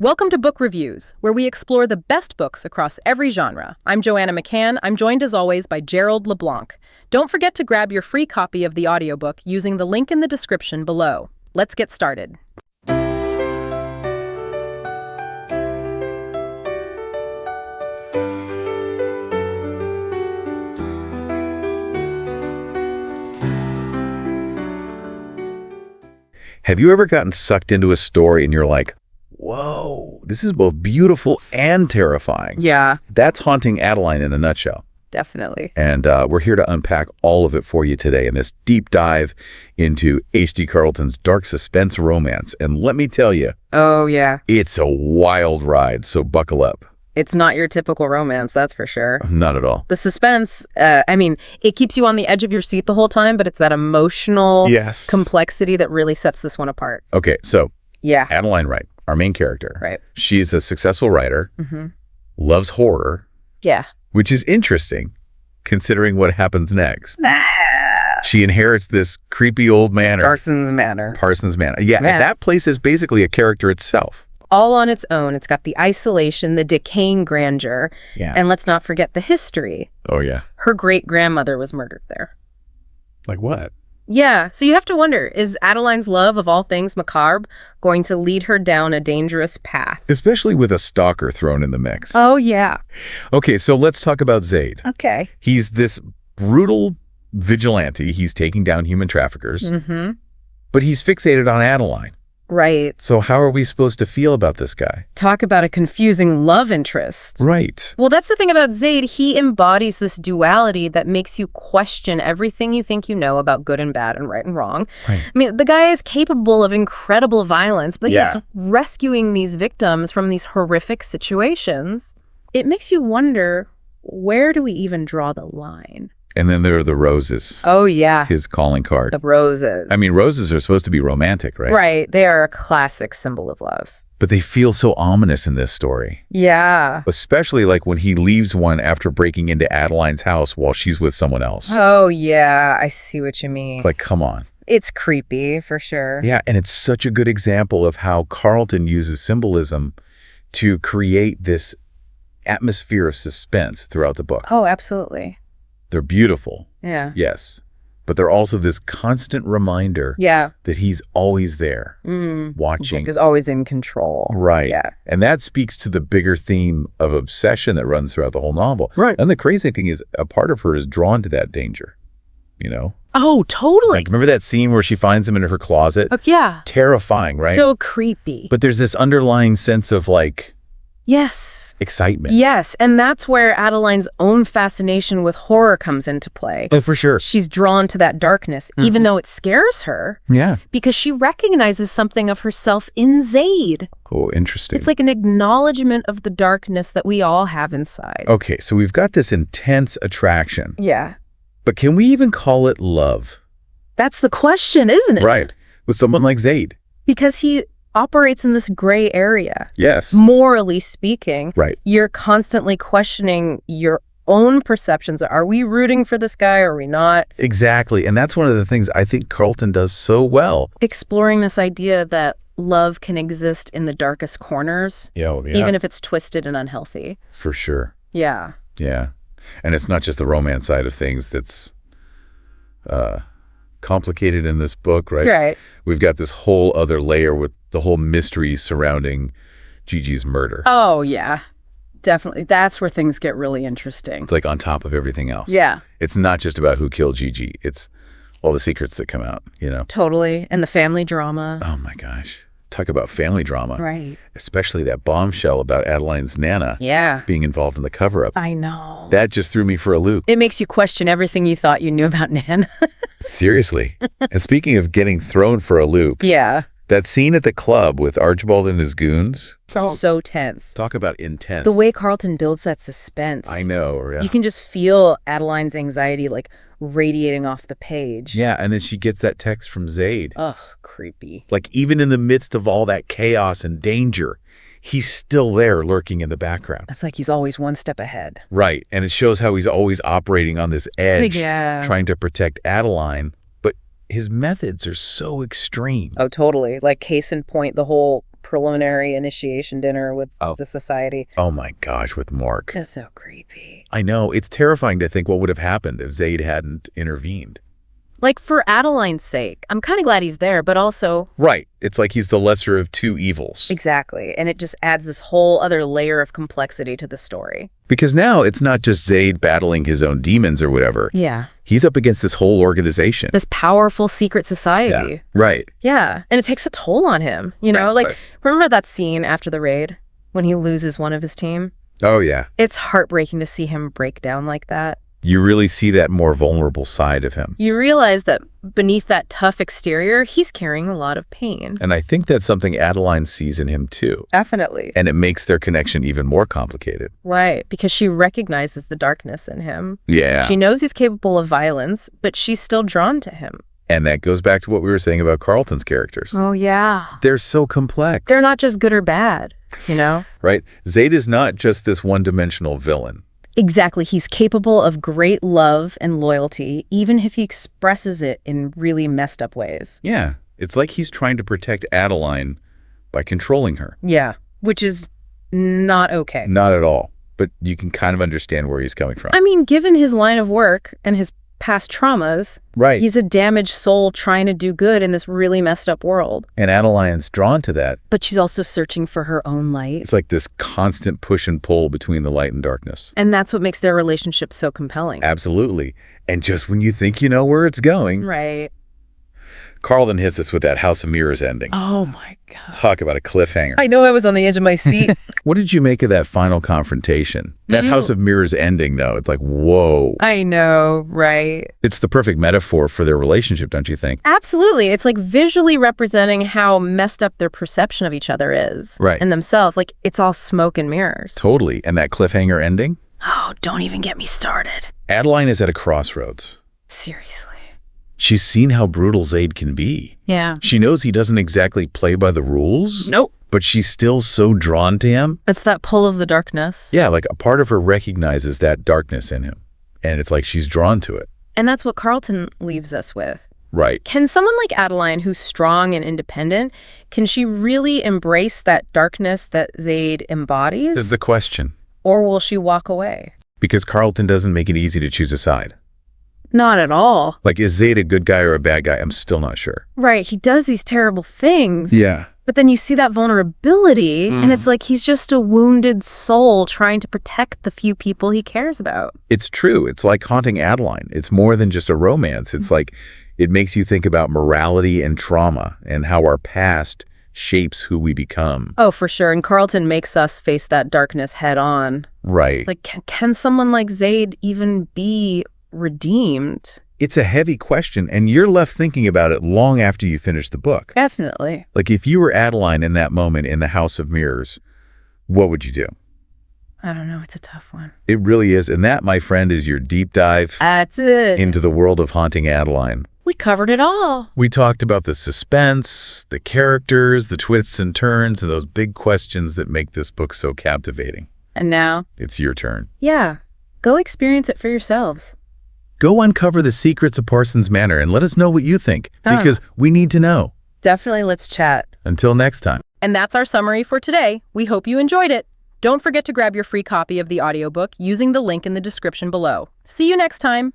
Welcome to Book Reviews, where we explore the best books across every genre. I'm Joanna McCann. I'm joined as always by Gerald LeBlanc. Don't forget to grab your free copy of the audiobook using the link in the description below. Let's get started. Have you ever gotten sucked into a story and you're like, whoa, this is both beautiful and terrifying? Yeah, That's Haunting Adeline in a nutshell. definitely. And we're here to unpack all of it for you today in this deep dive into H.D. Carlton's dark suspense romance. And let me tell you, Oh, yeah. it's a wild ride, so buckle up. It's not your typical romance, that's for sure. Not at all. The suspense, it keeps you on the edge of your seat the whole time, but it's that emotional Yes. complexity that really sets this one apart. Okay, so Yeah. Adeline Wright, our main character. Right. She's a successful writer, loves horror, Yeah. which is interesting considering what happens next. She inherits this creepy old manor. Parsons Manor. Parsons Manor. Yeah, Yeah. and that place is basically a character itself. All on its own. It's got the isolation, the decaying grandeur, Yeah. and let's not forget the history. Oh, yeah. Her great-grandmother was murdered there. Like what? Yeah, so you have to wonder, is Adeline's love of all things macabre going to lead her down a dangerous path? Especially with a stalker thrown in the mix. Oh, yeah. Okay, so let's talk about Zaid. Okay. He's this brutal vigilante. He's taking down human traffickers, but he's fixated on Adeline. Right. So how are we supposed to feel about this guy? Talk about a confusing love interest. Right. Well, that's the thing about Zaid. He embodies this duality that makes you question everything you think you know about good and bad and right and wrong. Right. I mean, the guy is capable of incredible violence, but Yeah. he's rescuing these victims from these horrific situations. It makes you wonder, where do we even draw the line? And then there are the roses, Oh, yeah. his calling card. The roses. I mean, roses are supposed to be romantic, right? Right. They are a classic symbol of love. But they feel so ominous in this story. Yeah. Especially like when he leaves one after breaking into Adeline's house while she's with someone else. Oh, yeah. I see what you mean. Like, come on. It's creepy, for sure. Yeah, and it's such a good example of how Carlton uses symbolism to create this atmosphere of suspense throughout the book. Oh, absolutely. They're beautiful, Yeah. yes, but they're also this constant reminder Yeah. that he's always there, watching. Like is always in control. Right. Yeah. And that speaks to the bigger theme of obsession that runs throughout the whole novel. Right. And the crazy thing is a part of her is drawn to that danger, you know? Oh, totally. Like, remember that scene where she finds him in her closet? Oh, yeah. Terrifying, right? So creepy. But there's this underlying sense of, like, Yes. excitement. Yes. And that's where Adeline's own fascination with horror comes into play. Oh, for sure. She's drawn to that darkness, even though it scares her, Yeah. because she recognizes something of herself in Zaid. Oh, interesting. It's like an acknowledgement of the darkness that we all have inside. Okay, so we've got this intense attraction, Yeah. but can we even call it love? That's the question, isn't it? Right. With someone like Zaid. Because he operates in this gray area. Yes. Morally speaking, Right. you're constantly questioning your own perceptions. Are we rooting for this guy or are we not? Exactly. And that's one of the things I think Carlton does so well. Exploring this idea that love can exist in the darkest corners, Yeah. even if it's twisted and unhealthy. For sure. Yeah. Yeah. And it's not just the romance side of things that's complicated in this book, right? Right. We've got this whole other layer with the whole mystery surrounding Gigi's murder. Oh, yeah. Definitely. That's where things get really interesting. It's like on top of everything else. Yeah. It's not just about who killed Gigi. It's all the secrets that come out, you know? Totally. And the family drama. Oh my gosh. Talk about family drama. Right. Especially that bombshell about Adeline's Nana Yeah. being involved in the cover-up. I know. That just threw me for a loop. It makes you question everything you thought you knew about Nan. Seriously. And speaking of getting thrown for a loop, Yeah. that scene at the club with Archibald and his goons, So tense. talk about intense. The way Carlton builds that suspense. I know. Yeah. You can just feel Adeline's anxiety like radiating off the page. Yeah, and then she gets that text from Zaid. Ugh, creepy. Like, even in the midst of all that chaos and danger, he's still there lurking in the background. It's like he's always one step ahead. Right. And it shows how he's always operating on this edge, Yeah. trying to protect Adeline. But his methods are so extreme. Oh, totally. Like, case in point, the whole preliminary initiation dinner with the society. Oh my gosh, with Mark. It's so creepy. I know. It's terrifying to think what would have happened if Zaid hadn't intervened. Like, for Adeline's sake, I'm kind of glad he's there, but also... Right. It's like he's the lesser of two evils. Exactly. And it just adds this whole other layer of complexity to the story. Because now it's not just Zaid battling his own demons or whatever. Yeah. He's up against this whole organization. This powerful secret society. Yeah. Right. Yeah. And it takes a toll on him, you know? Right. Like, remember that scene after the raid when he loses one of his team? Oh, yeah. It's heartbreaking to see him break down like that. You really see that more vulnerable side of him. You realize that beneath that tough exterior, he's carrying a lot of pain. And I think that's something Adeline sees in him, too. Definitely. And it makes their connection even more complicated. Right, because she recognizes the darkness in him. Yeah. She knows he's capable of violence, but she's still drawn to him. And that goes back to what we were saying about Carlton's characters. Oh, yeah. They're so complex. They're not just good or bad, you know? Right. Zaid is not just this one-dimensional villain. Exactly. He's capable of great love and loyalty, even if he expresses it in really messed up ways. Yeah. It's like he's trying to protect Adeline by controlling her. Yeah, which is not okay. Not at all. But you can kind of understand where he's coming from. I mean, given his line of work and his past traumas, right. He's a damaged soul trying to do good in this really messed up world. And Adeline's drawn to that. But she's also searching for her own light. It's like this constant push and pull between the light and darkness. And that's what makes their relationship so compelling. Absolutely. And just when you think you know where it's going. Right. Carlton hits us with that House of Mirrors ending. Oh my God. Talk about a cliffhanger. I know I was on the edge of my seat. What did you make of that final confrontation? That House of Mirrors ending, though, it's like, whoa. I know, right? It's the perfect metaphor for their relationship, don't you think? Absolutely. It's like visually representing how messed up their perception of each other is. Right. And themselves. Like, it's all smoke and mirrors. Totally. And that cliffhanger ending? Oh, don't even get me started. Adeline is at a crossroads. Seriously. She's seen how brutal Zaid can be. Yeah. She knows he doesn't exactly play by the rules. Nope. But she's still so drawn to him. It's that pull of the darkness. Yeah, like a part of her recognizes that darkness in him. And it's like she's drawn to it. And that's what Carlton leaves us with. Right. Can someone like Adeline, who's strong and independent, can she really embrace that darkness that Zaid embodies? This is the question. Or will she walk away? Because Carlton doesn't make it easy to choose a side. Not at all. Like, is Zaid a good guy or a bad guy? I'm still not sure. Right. He does these terrible things. Yeah. But then you see that vulnerability, and it's like he's just a wounded soul trying to protect the few people he cares about. It's true. It's like Haunting Adeline. It's more than just a romance. It's like it makes you think about morality and trauma and how our past shapes who we become. Oh, for sure. And Carlton makes us face that darkness head on. Right. Like, can someone like Zaid even be redeemed? It's a heavy question, and you're left thinking about it long after you finish the book. Definitely. Like, if you were Adeline in that moment in the House of Mirrors, what would you do? I don't know. It's a tough one. It really is. And that, my friend, is your deep dive That's it. into the world of Haunting Adeline. We covered it all. We talked about the suspense, the characters, the twists and turns, and those big questions that make this book so captivating. And now? It's your turn. Yeah. Go experience it for yourselves. Go uncover the secrets of Parsons Manor and let us know what you think, because we need to know. Definitely let's chat. Until next time. And that's our summary for today. We hope you enjoyed it. Don't forget to grab your free copy of the audiobook using the link in the description below. See you next time.